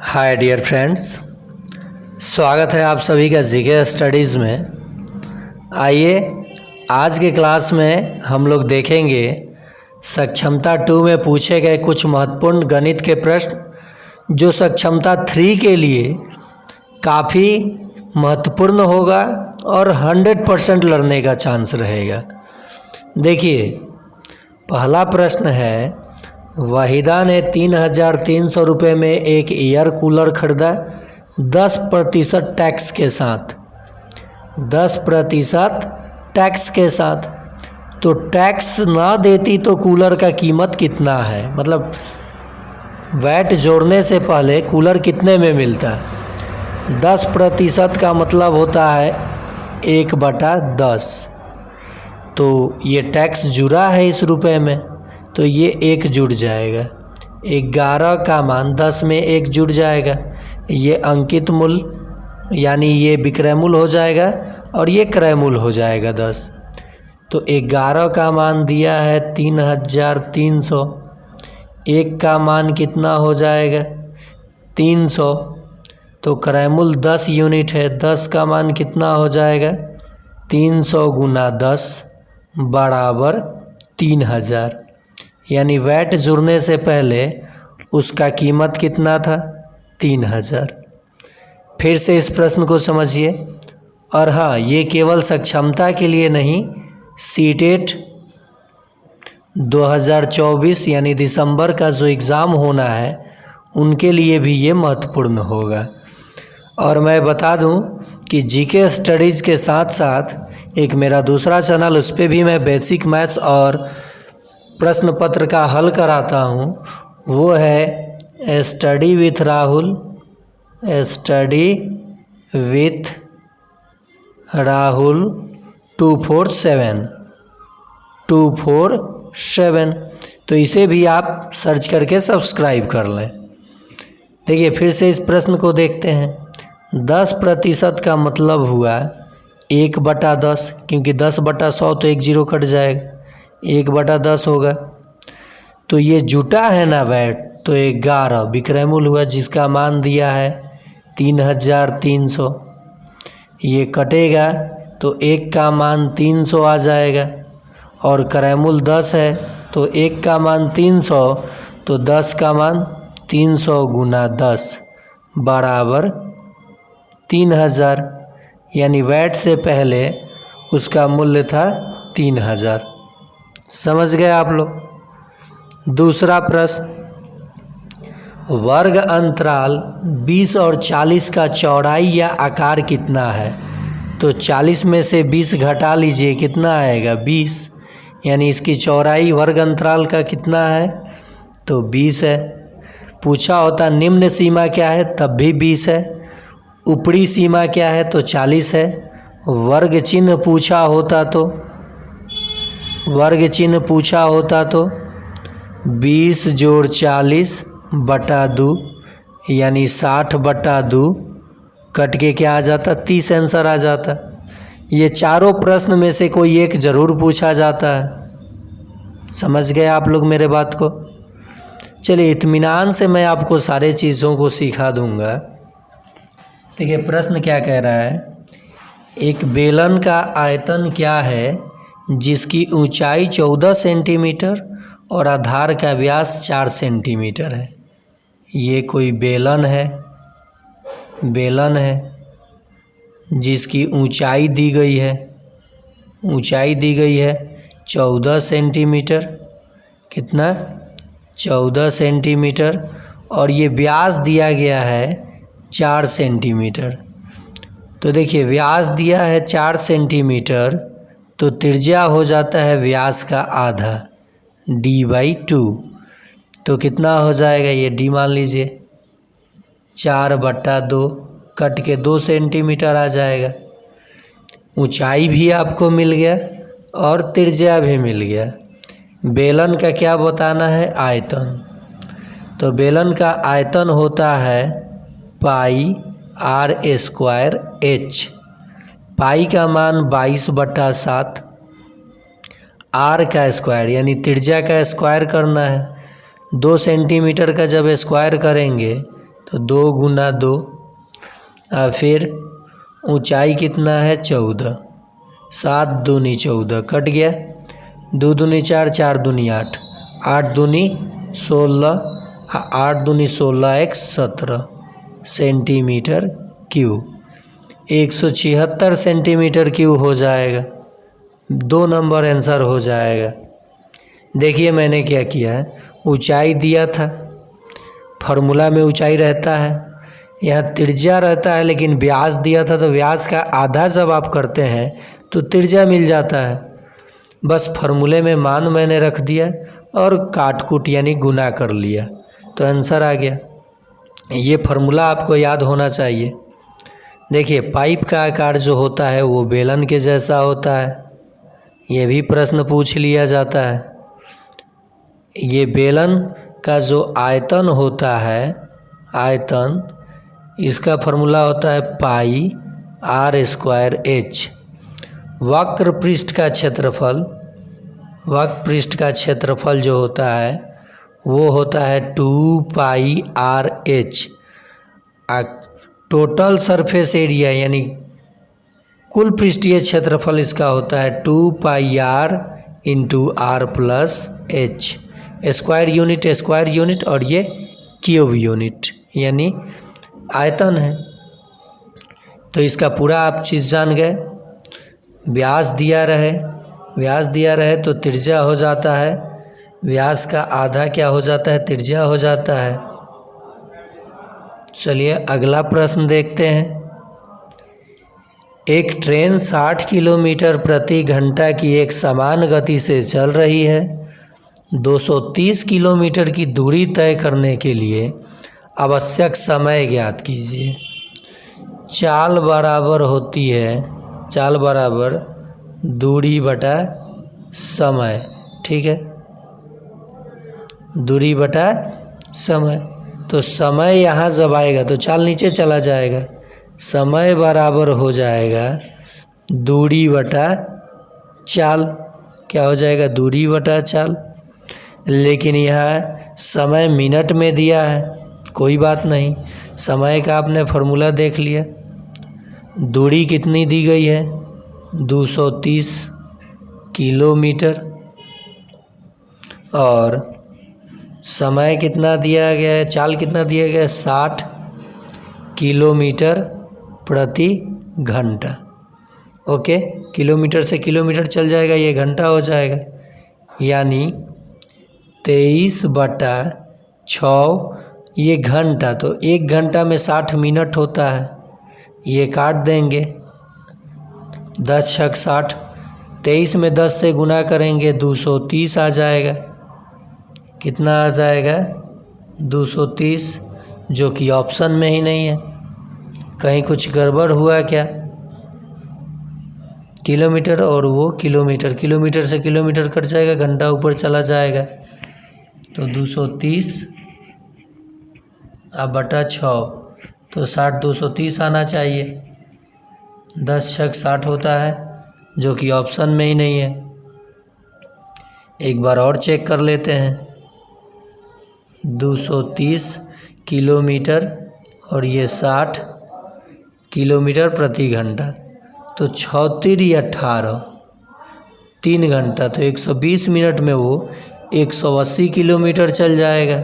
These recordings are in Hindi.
हाय डियर फ्रेंड्स, स्वागत है आप सभी का जीके स्टडीज़ में। आइए आज के क्लास में हम लोग देखेंगे सक्षमता 2 में पूछे गए कुछ महत्वपूर्ण गणित के प्रश्न जो सक्षमता 3 के लिए काफ़ी महत्वपूर्ण होगा और 100% लड़ने का चांस रहेगा। देखिए, पहला प्रश्न है, वाहिदा ने 3,300 रुपये में एक एयर कूलर खरीदा 10% टैक्स के साथ। 10% टैक्स के साथ, तो टैक्स ना देती तो कूलर का कीमत कितना है? मतलब वैट जोड़ने से पहले कूलर कितने में मिलता है? 10% का मतलब होता है 1/10। तो ये टैक्स जुड़ा है इस रुपए में, तो ये 1 जुड़ जाएगा। 11 का मान 10 में 1 जुड़ जाएगा। ये अंकित मूल्य यानी ये विक्रय मूल्य हो जाएगा और ये क्रय मूल्य हो जाएगा 10। तो 11 का मान दिया है 3,300। 1 का मान कितना हो जाएगा? 300। तो क्रय मूल्य 10 यूनिट है। 10 का मान कितना हो जाएगा? 300 गुना 10 बराबर 3,000। यानी वैट जुड़ने से पहले उसका कीमत कितना था? 3,000। फिर से इस प्रश्न को समझिए। और हाँ, ये केवल सक्षमता के लिए नहीं, सीटेट 2024 यानी दिसंबर का जो एग्ज़ाम होना है उनके लिए भी ये महत्वपूर्ण होगा। और मैं बता दूं कि जीके स्टडीज़ के साथ साथ एक मेरा दूसरा चैनल, उस पर भी मैं बेसिक मैथ्स और प्रश्न पत्र का हल कराता हूँ। वो है study with Rahul. Study with Rahul 247। तो इसे भी आप सर्च करके सब्सक्राइब कर लें। देखिए, फिर से इस प्रश्न को देखते हैं। 10% का मतलब हुआ 1/10, क्योंकि 10/100 तो 1 0 कट जाएगा, 1/10 होगा। तो ये जुटा है ना वैट, तो 11 विक्रय मूल्य हुआ जिसका मान दिया है 3,300। ये कटेगा तो 1 का मान 300 आ जाएगा और क्रय मूल्य 10 है, तो 1 का मान 300, तो 10 का मान 300 गुना 10 बराबर 3,000। यानी वैट से पहले उसका मूल्य था 3,000। समझ गए आप लोग? दूसरा प्रश्न, वर्ग अंतराल 20 और 40 का चौड़ाई या आकार कितना है? तो 40 में से 20 घटा लीजिए, कितना आएगा? 20। यानी इसकी चौड़ाई वर्ग अंतराल का कितना है? तो 20 है। पूछा होता निम्न सीमा क्या है, तब भी 20 है। ऊपरी सीमा क्या है? तो 40 है। वर्ग चिन्ह पूछा होता तो 20 जोड़ 40 बटा 2 यानी 60/2 कट के क्या आ जाता? 30 आंसर आ जाता। ये चारों प्रश्न में से कोई एक जरूर पूछा जाता है। समझ गए आप लोग मेरे बात को? चलिए, इत्मीनान से मैं आपको सारे चीज़ों को सिखा दूंगा। देखिए, प्रश्न क्या कह रहा है, एक बेलन का आयतन क्या है जिसकी ऊंचाई 14 सेंटीमीटर और आधार का व्यास 4 सेंटीमीटर है? ये कोई बेलन है जिसकी ऊंचाई दी गई है 14 सेंटीमीटर। कितना? 14 सेंटीमीटर। और ये व्यास दिया गया है 4 सेंटीमीटर। तो देखिए, व्यास दिया है 4 सेंटीमीटर, तो त्रिज्या हो जाता है व्यास का आधा, d/2। तो कितना हो जाएगा? ये d मान लीजिए, 4/2 कट के 2 सेंटीमीटर आ जाएगा। ऊंचाई भी आपको मिल गया और त्रिज्या भी मिल गया। बेलन का क्या बताना है? आयतन। तो बेलन का आयतन होता है πr²h। पाई का मान 22/7, r का स्क्वायर यानी त्रिज्या का स्क्वायर करना है। 2 सेंटीमीटर का जब स्क्वायर करेंगे तो 2 गुना 2, फिर ऊंचाई कितना है 14, 7 दूनी 14 कट गया, 2 दूनी 4, 4 दूनी 8, 8 दूनी 16, 8 दूनी 16 एक 17 सेंटीमीटर क्यूब, 176 सेंटीमीटर क्यूब हो जाएगा। 2 नंबर आंसर हो जाएगा। देखिए मैंने क्या किया है, ऊंचाई दिया था, फार्मूला में ऊंचाई रहता है, यहाँ त्रिज्या रहता है, लेकिन व्यास दिया था तो व्यास का आधा जब आप करते हैं तो त्रिज्या मिल जाता है। बस फार्मूले में मान मैंने रख दिया और काट कूट यानी गुना कर लिया तो आंसर आ गया। ये फार्मूला आपको याद होना चाहिए। देखिए पाइप का आकार जो होता है वो बेलन के जैसा होता है, ये भी प्रश्न पूछ लिया जाता है। ये बेलन का जो आयतन होता है, आयतन, इसका फार्मूला होता है पाई r स्क्वायर h। वक्र पृष्ठ का क्षेत्रफल, वक्र पृष्ठ का क्षेत्रफल जो होता है वो होता है 2 पाई r h। Total surface area यानी कुल पृष्ठीय क्षेत्रफल इसका होता है 2 पाई r into r plus h। Square unit और ये क्यूब यूनिट यानी आयतन है। तो इसका पूरा आप चीज़ जान गए। व्यास दिया रहे तो त्रिज्या हो जाता है, व्यास का आधा क्या हो जाता है, त्रिज्या हो जाता है। चलिए अगला प्रश्न देखते हैं। एक ट्रेन 60 किलोमीटर प्रति घंटा की एक समान गति से चल रही है। 230 किलोमीटर की दूरी तय करने के लिए आवश्यक समय ज्ञात कीजिए। चाल बराबर होती है, चाल बराबर दूरी बटा समय, ठीक है, दूरी बटा समय। तो समय यहाँ जब आएगा तो चाल नीचे चला जाएगा, समय बराबर हो जाएगा दूरी बटा चाल। क्या हो जाएगा, दूरी बटा चाल। लेकिन यहाँ समय मिनट में दिया है, कोई बात नहीं, समय का आपने फार्मूला देख लिया। दूरी कितनी दी गई है, 230 किलोमीटर, और समय कितना दिया गया है, चाल कितना दिया गया है, 60 किलोमीटर प्रति घंटा। ओके, किलोमीटर से किलोमीटर चल जाएगा, ये घंटा हो जाएगा, यानी 23/6 ये घंटा। तो 1 घंटा में 60 मिनट होता है, ये काट देंगे, 10 छक 60, 23 में 10 से गुना करेंगे 230 आ जाएगा। कितना आ जाएगा, 230, जो कि ऑप्शन में ही नहीं है। कहीं कुछ गड़बड़ हुआ क्या, किलोमीटर और वो किलोमीटर, किलोमीटर से किलोमीटर कट जाएगा, घंटा ऊपर चला जाएगा। तो 230 बटा 6, तो 60 230 आना चाहिए। 10 छक 60 होता है, जो कि ऑप्शन में ही नहीं है। एक बार और चेक कर लेते हैं। 230 किलोमीटर और ये 60 किलोमीटर प्रति घंटा, तो 36 या 18, 3 घंटा, तो 120 मिनट में वो 180 किलोमीटर चल जाएगा।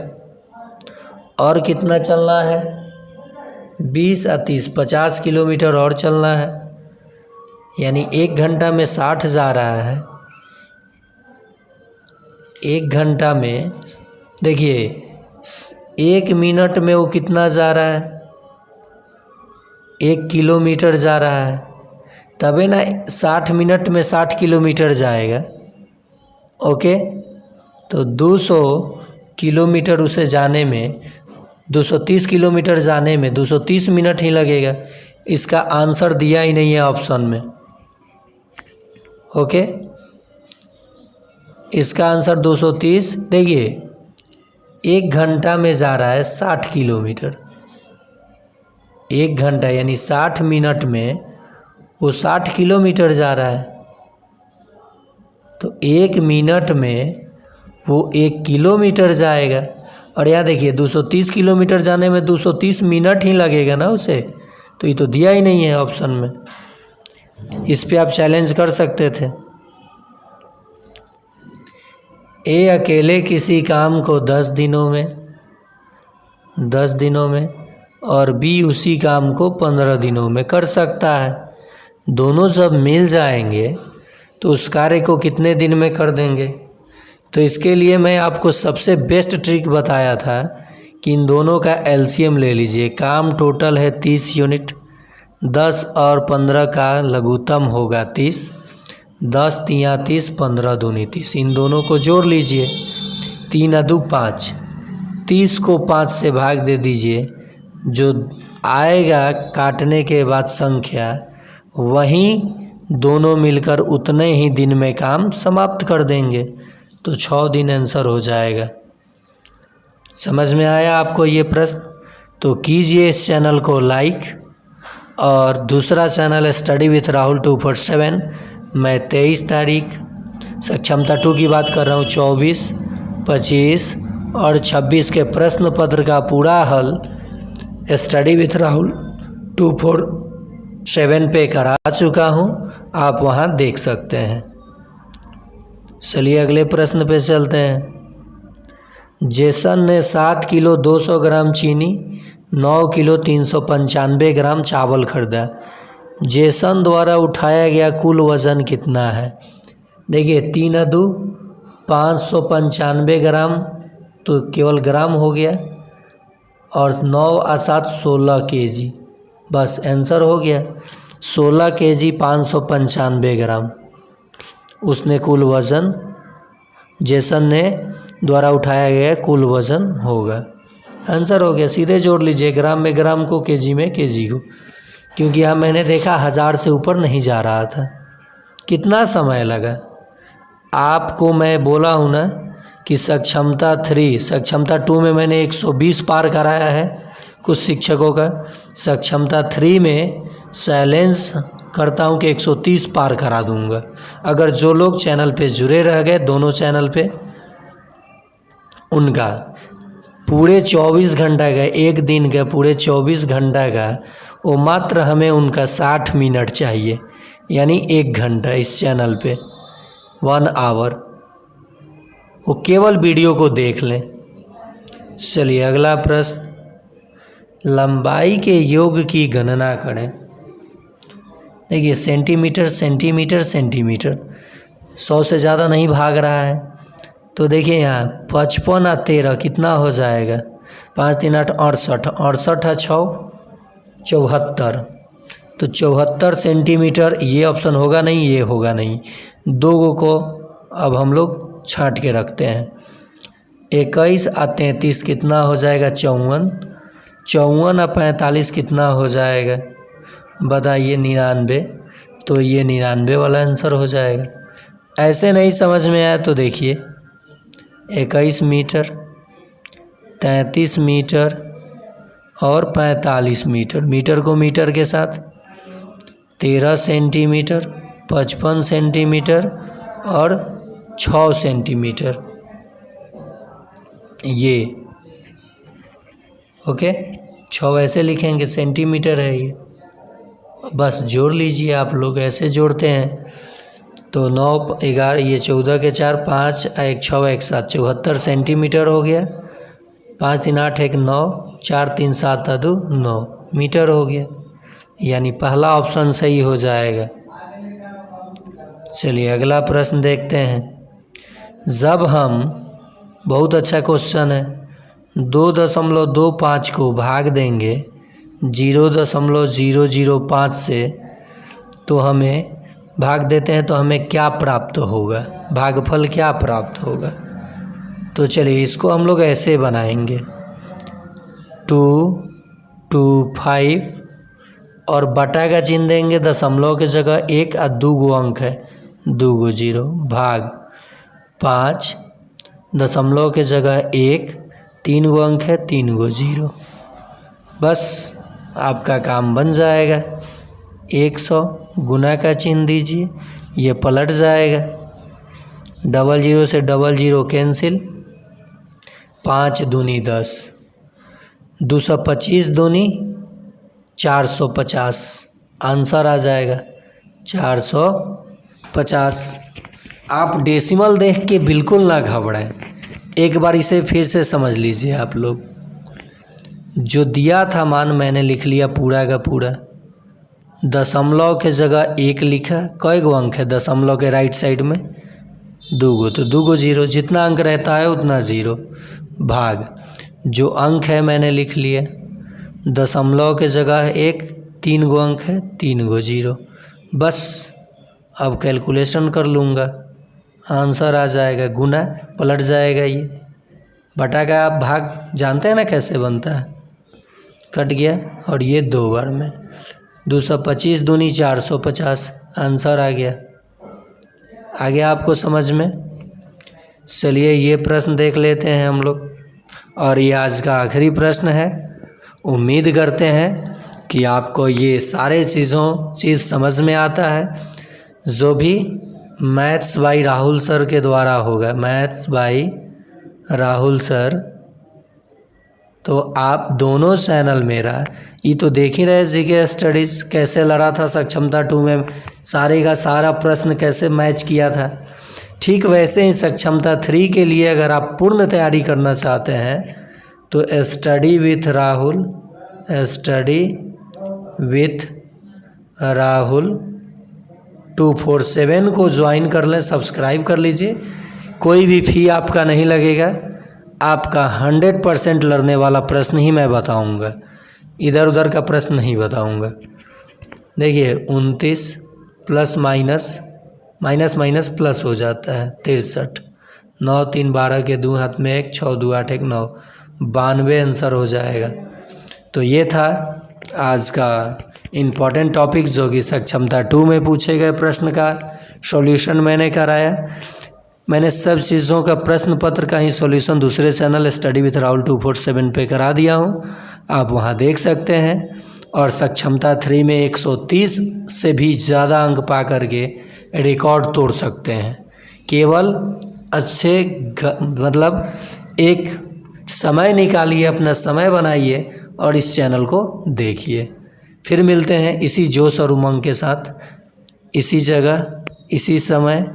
और कितना चलना है, 20 और 30 50 किलोमीटर और चलना है, यानी 1 घंटा में 60 जा रहा है। 1 घंटा में देखिए 1 मिनट में वो कितना जा रहा है, 1 किलोमीटर जा रहा है, तबे ना 60 मिनट में 60 किलोमीटर जाएगा। ओके, तो 200 किलोमीटर उसे जाने में, 230 किलोमीटर जाने में 230 मिनट ही लगेगा। इसका आंसर दिया ही नहीं है ऑप्शन में। ओके, इसका आंसर 230, देखिए 1 घंटा में जा रहा है 60 किलोमीटर, 1 घंटा यानी 60 मिनट में वो 60 किलोमीटर जा रहा है। तो 1 मिनट में वो 1 किलोमीटर जाएगा, और यहाँ देखिए 230 किलोमीटर जाने में 230 मिनट ही लगेगा ना उसे, तो ये तो दिया ही नहीं है ऑप्शन में। इस पे आप चैलेंज कर सकते थे। ए अकेले किसी काम को 10 दिनों में और बी उसी काम को 15 दिनों में कर सकता है। दोनों जब मिल जाएंगे तो उस कार्य को कितने दिन में कर देंगे? तो इसके लिए मैं आपको सबसे बेस्ट ट्रिक बताया था कि इन दोनों का एलसीएम ले लीजिए। काम टोटल है 30 यूनिट, 10 और 15 का लघुत्तम होगा 30, 10 तिया 30, 15 दूनी 30। इन दोनों को जोड़ लीजिए, 3 अदू 5, 30 को 5 से भाग दे दीजिए, जो आएगा काटने के बाद संख्या वहीं दोनों मिलकर उतने ही दिन में काम समाप्त कर देंगे। तो 6 दिन आंसर हो जाएगा। समझ में आया आपको ये प्रश्न? तो कीजिए इस चैनल को लाइक, और दूसरा चैनल स्टडी विथ राहुल 247। मैं 23 तारीख सक्षमता 2 की बात कर रहा हूँ, 24, 25 और 26 के प्रश्न पत्र का पूरा हल स्टडी विथ राहुल 247 पे करा चुका हूँ, आप वहाँ देख सकते हैं। चलिए अगले प्रश्न पे चलते हैं। जेसन ने 7 किलो 200 ग्राम चीनी, 9 किलो 395 ग्राम चावल खरीदा। जेसन द्वारा उठाया गया कुल वज़न कितना है? देखिए 3 अदू 595 ग्राम, तो केवल ग्राम हो गया, और 9 और 7 16 केजी। बस आंसर हो गया। 16 केजी 595 ग्राम उसने कुल वज़न जेसन ने द्वारा उठाया गया कुल वज़न होगा। आंसर हो गया। सीधे जोड़ लीजिए ग्राम में ग्राम को, केजी में केजी को, क्योंकि यहाँ मैंने देखा 1000 से ऊपर नहीं जा रहा था। कितना समय लगा? आपको मैं बोला हूँ ना कि सक्षमता 3, सक्षमता 2 में मैंने 120 पार कराया है कुछ शिक्षकों का। सक्षमता 3 में चैलेंज करता हूँ कि 130 पार करा दूँगा। अगर जो लोग चैनल पे जुड़े रह गए, दोनों चैनल पे, उनका पूरे 24 घंटा का, एक दिन का पूरे 24 घंटा का, वो मात्र हमें उनका 60 मिनट चाहिए, यानी 1 घंटा इस चैनल पे, 1 आवर। वो केवल वीडियो को देख लें। चलिए अगला प्रश्न, लंबाई के योग की गणना करें। देखिए सेंटीमीटर सेंटीमीटर सेंटीमीटर, 100 से ज़्यादा नहीं भाग रहा है। तो देखिए यहाँ 55 और 13 कितना हो जाएगा? 5 3 8 68, 68 है 6 74, तो 74 सेंटीमीटर। ये ऑप्शन होगा नहीं, ये होगा नहीं। 2 को अब हम लोग छांट के रखते हैं। 21 और 33 कितना हो जाएगा? 54, 54 और 45 कितना हो जाएगा? बताइए 99। तो ये 99 वाला आंसर हो जाएगा। ऐसे नहीं समझ में आया तो देखिए 21 मीटर, 33 मीटर और 45 मीटर, मीटर को मीटर के साथ 13 सेंटीमीटर, 55 सेंटीमीटर और 6 सेंटीमीटर, ये ओके। 6 ऐसे लिखेंगे, सेंटीमीटर है ये। बस जोड़ लीजिए, आप लोग ऐसे जोड़ते हैं। तो 9 11, ये 14 के 4 5, 1 6 1 7, 74 सेंटीमीटर हो गया। 5 3 8 1 9, 4 3 7 2 9 मीटर हो गया, यानी पहला ऑप्शन सही हो जाएगा। चलिए अगला प्रश्न देखते हैं। जब हम, बहुत अच्छा क्वेश्चन है, 2.25 को भाग देंगे 0.005 से, तो हमें भाग देते हैं तो हमें क्या प्राप्त होगा? भागफल क्या प्राप्त होगा? तो चलिए इसको हम लोग ऐसे बनाएंगे, 2 2 5 और बटा का चिन्ह देंगे, दशमलव की जगह 1 और 2 गो अंक है, 2 गो 0, भाग 5, दशमलव के जगह 1, 3 गो अंक है, 3 गो 0। बस आपका काम बन जाएगा। 100 गुना का चिन्ह दीजिए, ये पलट जाएगा, 00 से 00 कैंसिल, 5 दूनी 10, 225 दूनी 450, आंसर आ जाएगा 450। आप डेसिमल देख के बिल्कुल ना घबराएं, एक बार इसे फिर से समझ लीजिए। आप लोग जो दिया था मान मैंने लिख लिया पूरा का पूरा, दशमलव के जगह 1 लिखा। कई गो अंक है दशमलव के राइट साइड में? 2 गो, तो 2 गो जीरो, जितना अंक रहता है उतना जीरो, भाग जो अंक है मैंने लिख लिया। दशमलव के जगह 1, 3 गो अंक है, 3 गो जीरो, बस अब कैलकुलेशन कर लूँगा, आंसर आ जाएगा। गुना पलट जाएगा, ये बटा का आप भाग जानते हैं ना कैसे बनता है, कट गया और ये 2 बार में। 225 दूनी 450, आंसर आ गया। आ गया आपको समझ में? चलिए ये प्रश्न देख लेते हैं हम लोग, और ये आज का आखिरी प्रश्न है। उम्मीद करते हैं कि आपको ये सारे चीज़ समझ में आता है, जो भी मैथ्स बाई राहुल सर के द्वारा होगा, मैथ्स बाई राहुल सर। तो आप दोनों चैनल मेरा ये तो देख ही रहे जीके स्टडीज़ कैसे लड़ा था सक्षमता 2 में, सारे का सारा प्रश्न कैसे मैच किया था। ठीक वैसे ही सक्षमता 3 के लिए अगर आप पूर्ण तैयारी करना चाहते हैं तो स्टडी विथ राहुल 247 को ज्वाइन कर लें, सब्सक्राइब कर लीजिए। कोई भी फी आपका नहीं लगेगा, आपका 100% लड़ने वाला प्रश्न ही मैं बताऊंगा, इधर उधर का प्रश्न नहीं बताऊंगा। देखिए 29 प्लस माइनस माइनस प्लस हो जाता है 63, 9 3 12 के 2 हाथ में 1, 6 2 8 1 9, 92 आंसर हो जाएगा। तो ये था आज का इम्पॉर्टेंट टॉपिक जो कि सक्षमता 2 में पूछे गए प्रश्न का सॉल्यूशन मैंने कराया। मैंने सब चीज़ों का प्रश्न पत्र का ही सॉल्यूशन दूसरे चैनल स्टडी विथ राहुल 247 पे करा दिया हूँ, आप वहाँ देख सकते हैं। और सक्षमता 3 में 130 से भी ज़्यादा अंक पा करके रिकॉर्ड तोड़ सकते हैं। केवल अच्छे मतलब एक समय निकालिए, अपना समय बनाइए और इस चैनल को देखिए। फिर मिलते हैं इसी जोश और उमंग के साथ, इसी जगह, इसी समय।